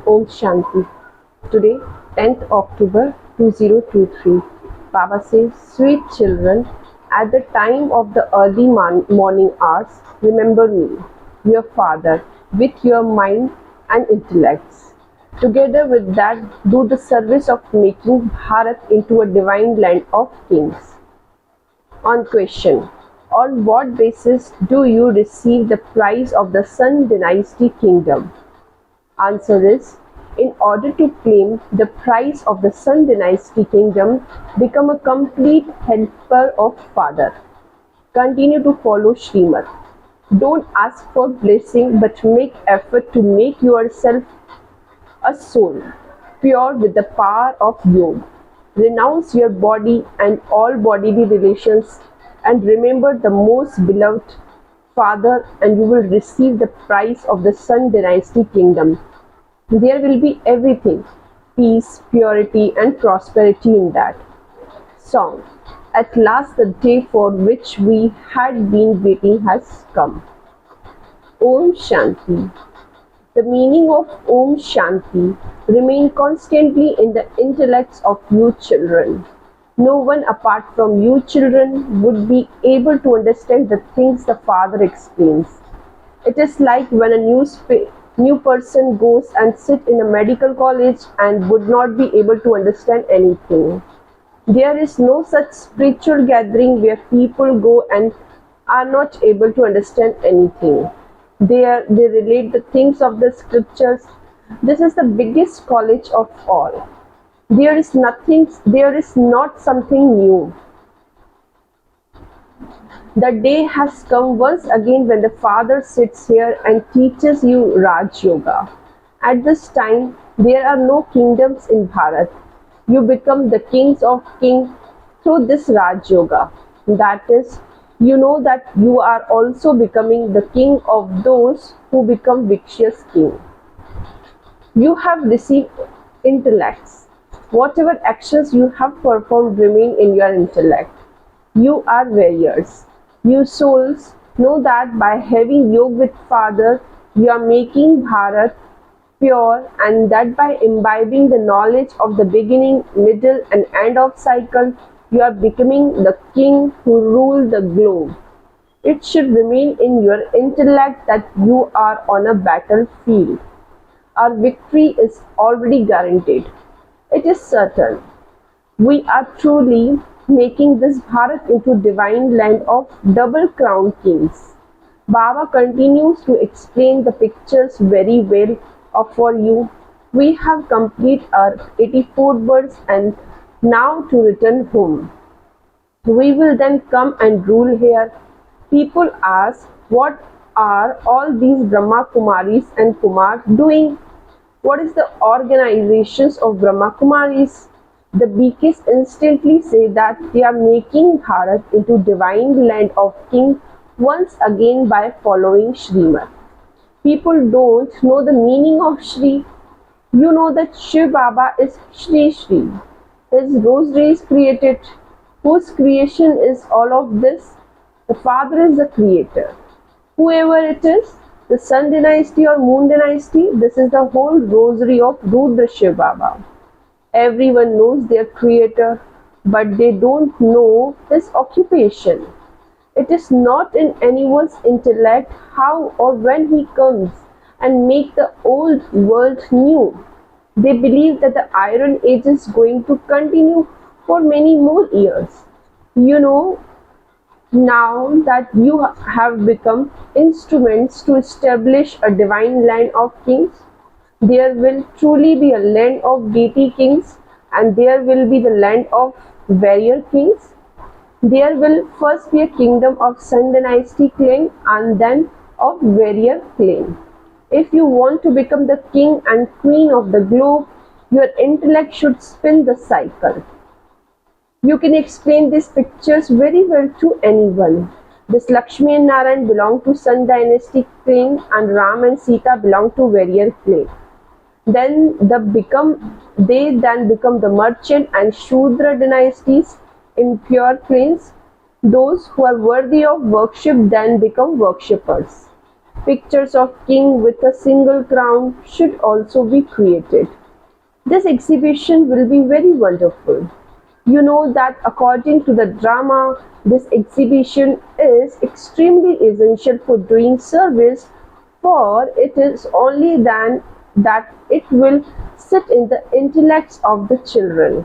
Om Shanti. Today, 10th October 2023, Baba says, Sweet children, at the time of the early morning hours, remember me, your father, with your mind and intellects. Together with that, do the service of making Bharat into a divine land of kings. On question, on what basis do you receive the prize of the Sun Dynasty Kingdom? Answer is, in order to claim the prize of the Sun Dynasty Kingdom, become a complete helper of Father. Continue to follow Srimad. Don't ask for blessing but make effort to make yourself a soul, pure with the power of yoga. Renounce your body and all bodily relations and remember the most beloved Father, and you will receive the prize of the Sun Dynasty Kingdom. There will be everything, peace, purity and prosperity in that. Song. At last the day for which we had been waiting has come. Om Shanti. The meaning of Om Shanti remain constantly in the intellects of you children. No one apart from you children would be able to understand the things the Father explains. It is like when a new person goes and sit in a medical college and would not be able to understand anything. There is no such spiritual gathering where people go and are not able to understand anything. They relate the things of the scriptures. This is the biggest college of all. There is not something new. The day has come once again when the Father sits here and teaches you Raj Yoga. At this time, there are no kingdoms in Bharat. You become the kings of kings through this Raj Yoga. That is, you know that you are also becoming the king of those who become victorious king. You have received intellects. Whatever actions you have performed remain in your intellect. You are warriors. You souls know that by having yoga with Father, you are making Bharat pure, and that by imbibing the knowledge of the beginning, middle and end of cycle, you are becoming the king who rule the globe. It should remain in your intellect that you are on a battlefield. Our victory is already guaranteed. It is certain. We are truly making this Bharat into divine land of double crown kings. Baba continues to explain the pictures very well for you. We have completed our 84 births and now to return home. We will then come and rule here. People ask, what are all these Brahmakumaris and Kumar doing? What is the organizations of Brahmakumaris? The BKs instantly say that they are making Bharat into divine land of king once again by following Srimad. People don't know the meaning of Shri. You know that Shiv Baba is Shri Shri. His rosary is created. Whose creation is all of this? The Father is the creator. Whoever it is, the Sun Dynasty or Moon Dynasty, this is the whole rosary of Rudra Shiv Baba. Everyone knows their creator, but they don't know his occupation. It is not in anyone's intellect how or when he comes and make the old world new. They believe that the Iron Age is going to continue for many more years. You know, now that you have become instruments to establish a divine land of kings, there will truly be a land of deity kings, and there will be the land of warrior kings. There will first be a kingdom of Sun Dynasty clan and then of warrior clan. If you want to become the king and queen of the globe, your intellect should spin the cycle. You can explain these pictures very well to anyone. This Lakshmi and Narayan belong to Sun Dynasty clan and Ram and Sita belong to warrior clan. Then they become the merchant and Shudra dynasties, impure clans. Those who are worthy of worship then become worshippers. Pictures of king with a single crown should also be created. This exhibition will be very wonderful. You know that according to the drama, this exhibition is extremely essential for doing service, for it is only then that it will sit in the intellects of the children.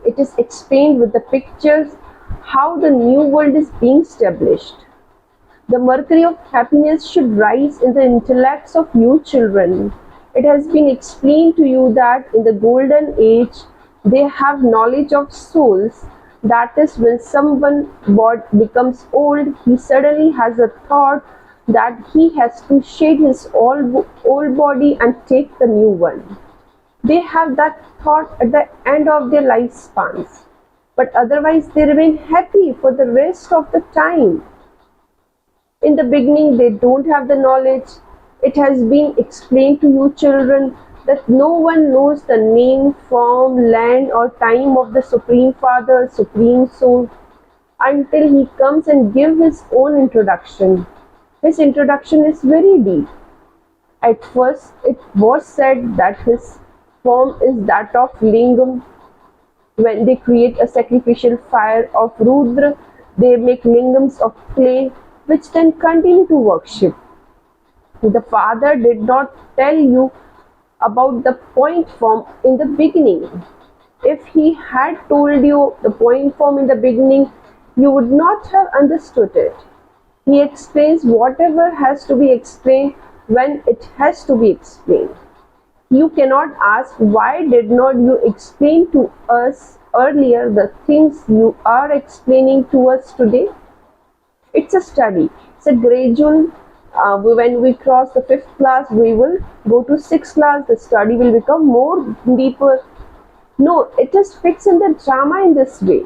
It is explained with the pictures how the new world is being established. The mercury of happiness should rise in the intellects of you children. It has been explained to you that in the golden age they have knowledge of souls. That is, when someone becomes old, he suddenly has a thought that he has to shed his old body and take the new one. They have that thought at the end of their lifespans, but otherwise they remain happy for the rest of the time. In the beginning, they don't have the knowledge. It has been explained to you children that no one knows the name, form, land or time of the Supreme Father, Supreme Soul, until he comes and gives his own introduction. His introduction is very deep. At first, it was said that his form is that of lingam. When they create a sacrificial fire of Rudra, they make lingams of clay, which then continue to worship. The Father did not tell you about the point form in the beginning. If he had told you the point form in the beginning, you would not have understood it. He explains whatever has to be explained when it has to be explained. You cannot ask, why did not you explain to us earlier the things you are explaining to us today? It's a study. It's a gradual. When we cross the 5th class, we will go to 6th class. The study will become more deeper. No, it is fixed in the drama in this way.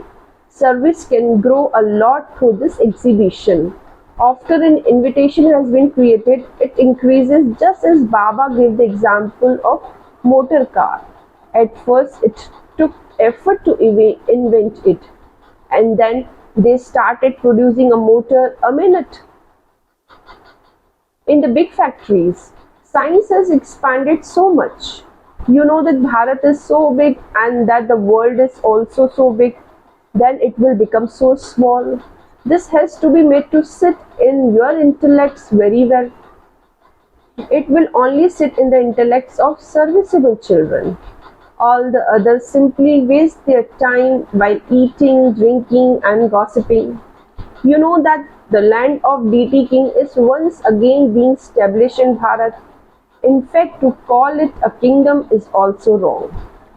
Service can grow a lot through this exhibition. After an invitation has been created, it increases, just as Baba gave the example of motor car. At first, it took effort to invent it, and then they started producing a motor a minute. In the big factories, science has expanded so much. You know that Bharat is so big and that the world is also so big, then it will become so small. This has to be made to sit in your intellects very well. It will only sit in the intellects of serviceable children. All the others simply waste their time while eating, drinking and gossiping. You know that the land of deity king is once again being established in Bharat. In fact, to call it a kingdom is also wrong.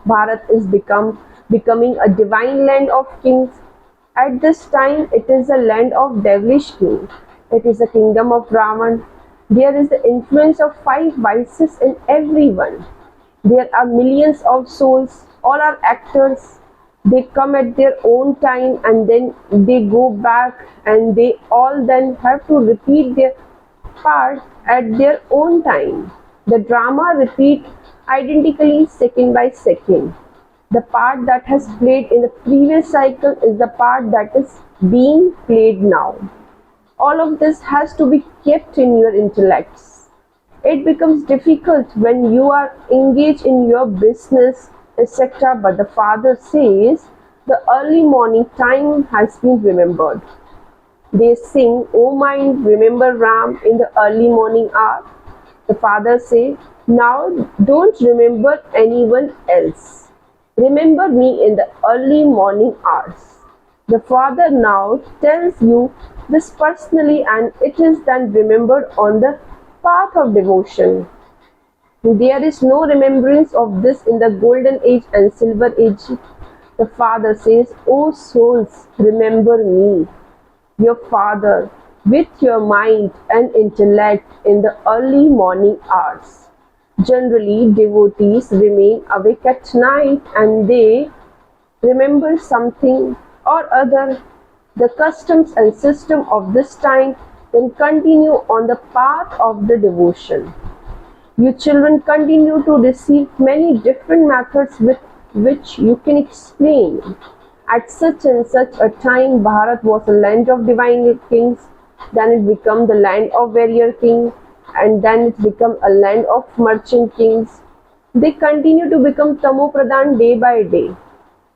Bharat is becoming a divine land of kings. At this time, it is a land of devilish king. It is a kingdom of Ravan. There is the influence of 5 vices in everyone. There are millions of souls, all are actors. They come at their own time and then they go back, and they all then have to repeat their part at their own time. The drama repeats identically second by second. The part that has played in the previous cycle is the part that is being played now. All of this has to be kept in your intellects. It becomes difficult when you are engaged in your business, etc. But the Father says the early morning time has been remembered. They sing, "O mind, remember Ram" in the early morning hour. The Father says, now don't remember anyone else. Remember me in the early morning hours. The Father now tells you this personally, and it is then remembered on the path of devotion. There is no remembrance of this in the golden age and silver age. The Father says, O souls, remember me, your Father, with your mind and intellect in the early morning hours. Generally, devotees remain awake at night and they remember something or other. The customs and system of this time then continue on the path of the devotion. You children continue to receive many different methods with which you can explain. At such and such a time, Bharat was a land of divine kings. then it become the land of warrior king, and then it become a land of merchant kings. They continue to become Tamopradhan day by day.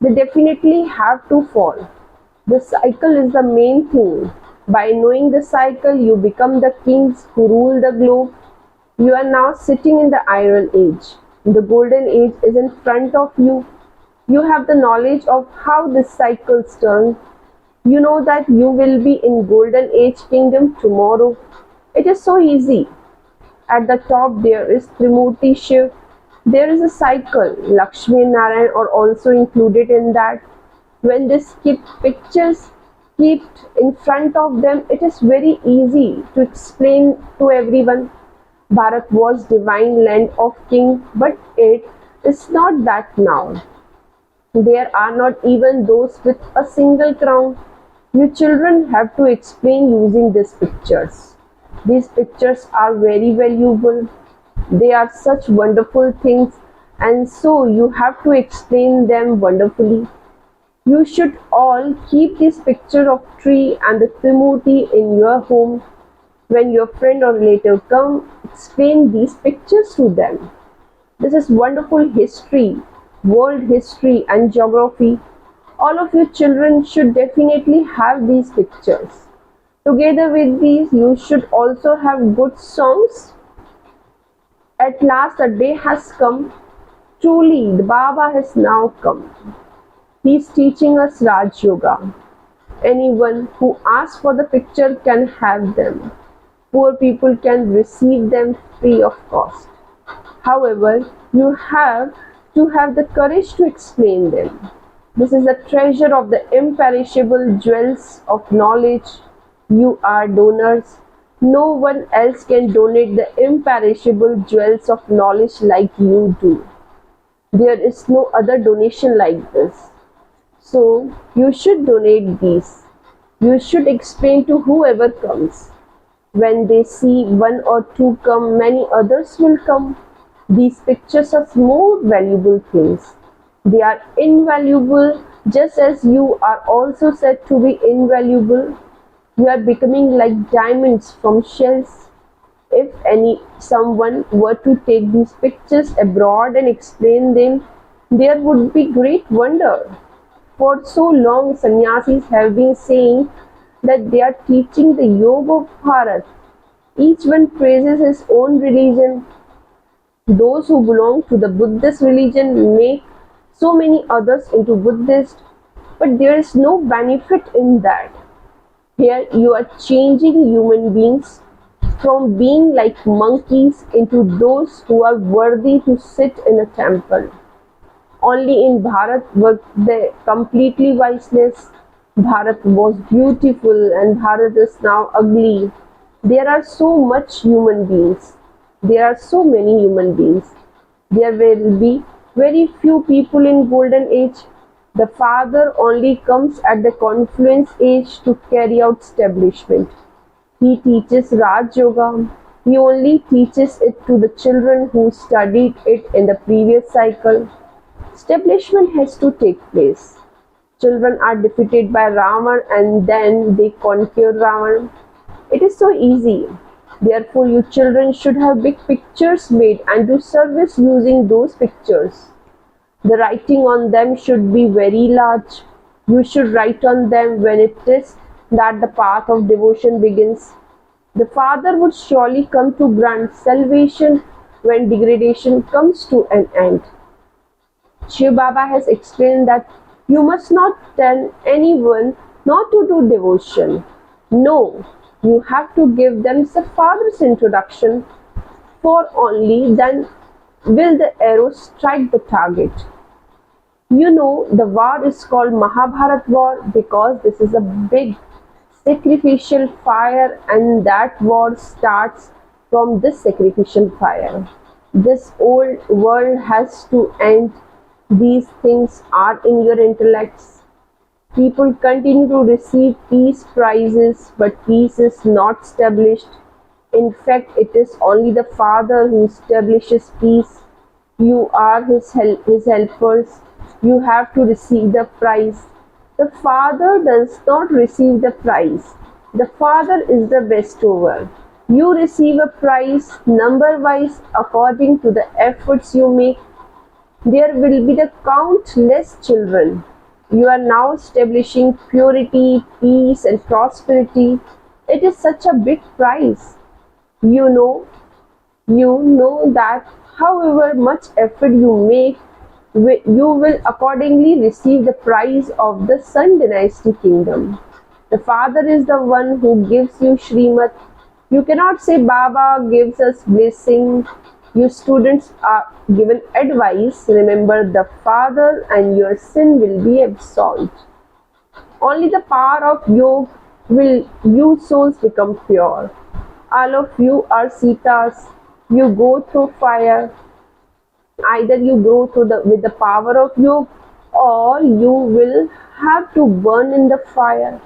They definitely have to fall. The cycle is the main thing. By knowing the cycle, you become the kings who rule the globe. You are now sitting in the Iron Age. The Golden Age is in front of you. You have the knowledge of how this cycles turn. You know that you will be in Golden Age kingdom tomorrow. It is so easy. At the top there is Trimurti Shiv. There is a cycle. Lakshmi and Narayan are also included in that. When they keep pictures kept in front of them, it is very easy to explain to everyone. Bharat was divine land of king, but it is not that now. There are not even those with a single crown. You children have to explain using these pictures. These pictures are very valuable. They are such wonderful things, and so you have to explain them wonderfully. You should all keep this picture of tree and the Trimurti in your home. When your friend or relative come, explain these pictures to them. This is wonderful history, world history and geography. All of you children should definitely have these pictures. Together with these, you should also have good songs. At last a day has come. Truly, the Baba has now come. He is teaching us Raj Yoga. Anyone who asks for the picture can have them. Poor people can receive them free of cost. However, you have to have the courage to explain them. This is a treasure of the imperishable jewels of knowledge. You are donors. No one else can donate the imperishable jewels of knowledge like you do. There is no other donation like this. So, you should donate these. You should explain to whoever comes. When they see one or two come, many others will come. These pictures are more valuable things. They are invaluable just as you are also said to be invaluable. You are becoming like diamonds from shells. If someone were to take these pictures abroad and explain them, there would be great wonder. For so long, sannyasis have been saying that they are teaching the yoga of Bharat. Each one praises his own religion. Those who belong to the Buddhist religion make so many others into Buddhist, but there is no benefit in that. Here you are changing human beings from being like monkeys into those who are worthy to sit in a temple. Only in Bharat was the completely viceless. Bharat was beautiful and Bharat is now ugly. There are so much human beings. There are so many human beings. There will be very few people in golden age. The father only comes at the confluence age to carry out establishment. He teaches Raj Yoga. He only teaches it to the children who studied it in the previous cycle. Establishment has to take place. Children are defeated by Ravan and then they conquer Ravan. It is so easy. Therefore, you children should have big pictures made and do service using those pictures. The writing on them should be very large. You should write on them when it is that the path of devotion begins. The Father would surely come to grant salvation when degradation comes to an end. Shiv Baba has explained that you must not tell anyone not to do devotion. No, you have to give them the Father's introduction, for only then will the arrow strike the target. You know, the war is called Mahabharat war because this is a big sacrificial fire, and that war starts from this sacrificial fire. This old world has to end. These things are in your intellects. People continue to receive peace prizes, but peace is not established. In fact, it is only the Father who establishes peace. You are his helpers. You have to receive the prize. The Father does not receive the prize. The father is the bestower. You receive a prize number-wise according to the efforts you make. There will be the countless children. You are now establishing purity, peace, and prosperity. It is such a big prize. You know, you know that however much effort you make, you will accordingly receive the prize of the Sun Dynasty kingdom. The father is the one who gives you Shrimat. You cannot say Baba gives us blessing. You students are given advice. Remember the father and your sin will be absolved. Only the power of yoga will you souls become pure. All of you are Sitas. You go through fire. Either you go through with the power of yoga, or you will have to burn in the fire.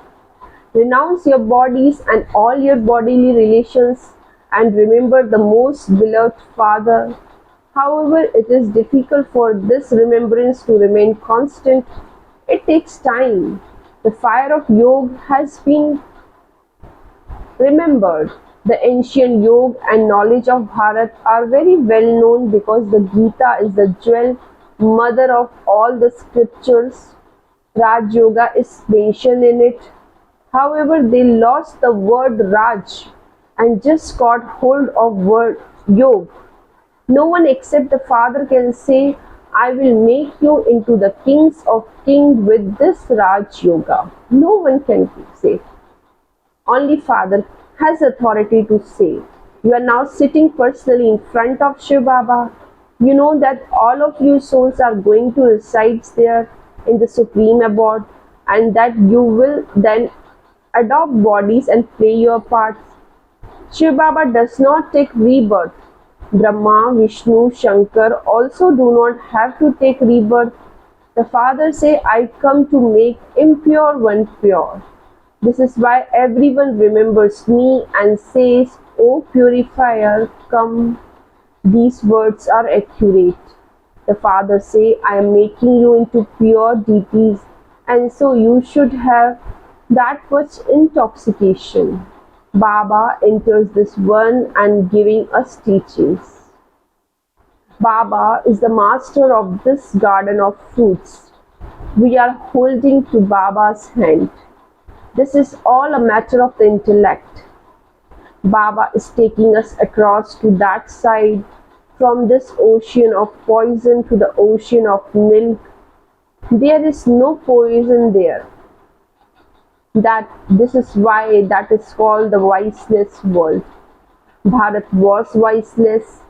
Renounce your bodies and all your bodily relations, and remember the most beloved Father. However, it is difficult for this remembrance to remain constant. It takes time. The fire of yoga has been remembered. The ancient yoga and knowledge of Bharat are very well known because the Gita is the jewel mother of all the scriptures. Raj Yoga is mentioned in it. However, they lost the word Raj and just got hold of word Yog. No one except the Father can say, I will make you into the kings of kings with this Raj Yoga. No one can say. Only Father has authority to say. You are now sitting personally in front of Shiv Baba. You know that all of you souls are going to reside there in the supreme abode, and that you will then adopt bodies and play your parts. Shiv Baba does not take rebirth. Brahma, Vishnu, Shankar also do not have to take rebirth. The Father say, I come to make impure one pure. This is why everyone remembers me and says, O purifier, come. These words are accurate. The Father say, I am making you into pure deities, and so you should have that much intoxication. Baba enters this one and giving us teachings. Baba is the master of this garden of fruits. We are holding to Baba's hand. This is all a matter of the intellect. Baba is taking us across to that side, from this ocean of poison to the ocean of milk. There is no poison there. This is why that is called the viceless world. Bharat was viceless,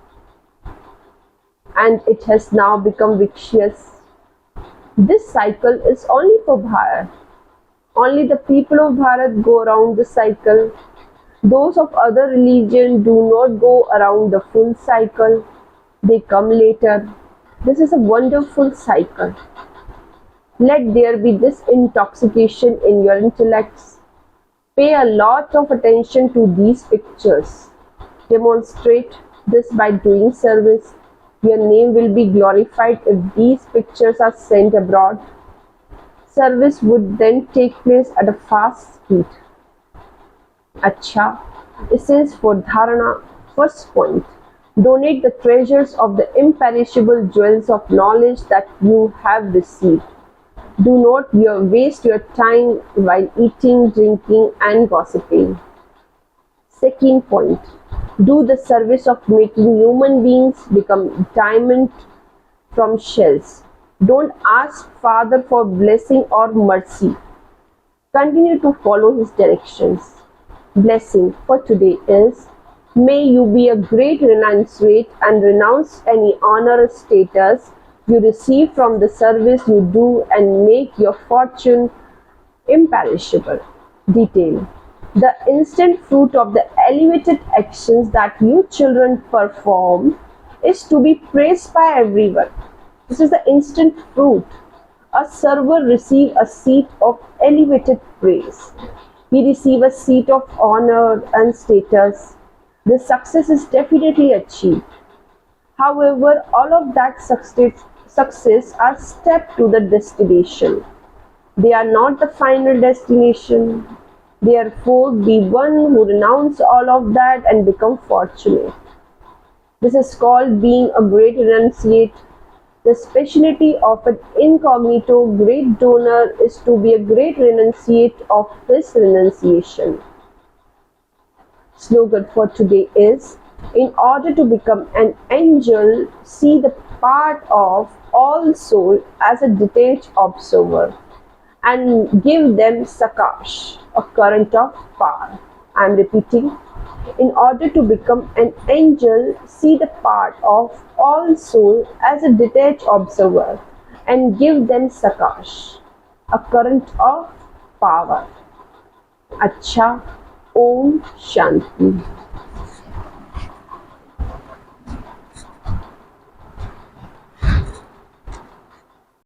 and it has now become vicious. This cycle is only for Bharat. Only the people of Bharat go around the cycle. Those of other religion do not go around the full cycle. They come later. This is a wonderful cycle. Let there be this intoxication in your intellects. Pay a lot of attention to these pictures. Demonstrate this by doing service. Your name will be glorified if these pictures are sent abroad. Service would then take place at a fast speed. Acha, essence for dharana. First point. Donate the treasures of the imperishable jewels of knowledge that you have received. Do not waste your time while eating, drinking, and gossiping. Second point. Do the service of making human beings become diamond from shells. Don't ask Father for blessing or mercy. Continue to follow his directions. Blessing for today is, may you be a great renunciate and renounce any honor or status you receive from the service you do, and make your fortune imperishable. Detail. The instant fruit of the elevated actions that you children perform is to be praised by everyone. This is the instant fruit. A server receives a seat of elevated praise. He receives a seat of honor and status. The success is definitely achieved. However, all of that success are steps to the destination. They are not the final destination. Therefore, be one who renounce all of that and become fortunate. This is called being a great renunciate. The specialty of an incognito great donor is to be a great renunciate of his renunciation. Slogan for today is, in order to become an angel, see the part of all soul as a detached observer and give them sakash, a current of power. I am repeating. In order to become an angel, see the part of all soul as a detached observer and give them sakash, a current of power. अच्छा, ओम शांति।